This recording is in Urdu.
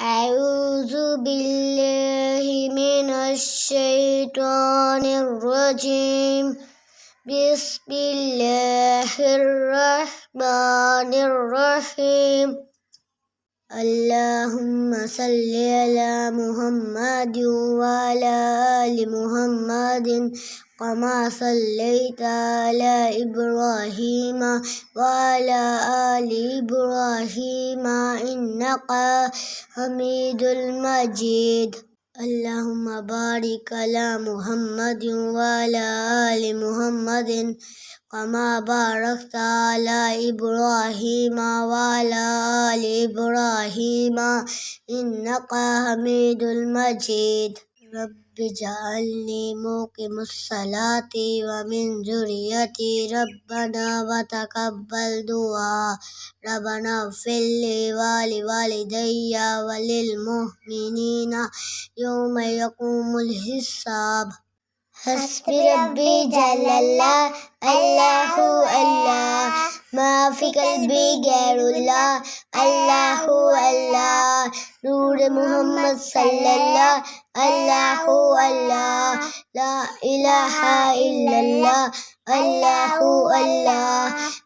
أعوذ بالله من الشيطان الرجيم بسم الله الرحمن الرحيم اللهم صل على محمد وعلى آل محمد كما صليت على إبراهيم وعلى آل إبراهيم إنك حميد مجيد اللهم بارك على محمد وعلى آل محمد كما باركت على إبراهيم وعلى آل إبراهيم إنك حميد مجيد رب اجعلني مقيم الصلاة ومن ذريتي ربنا وتقبل دعاء ربنا اغفر لي ولوالدي وللمؤمنين يوم يقوم الحساب حسبي ربي جل الله الله الله ما في قلبي غير الله الله الله نور محمد صلى الله الله الله لا إله إلا الله الله الله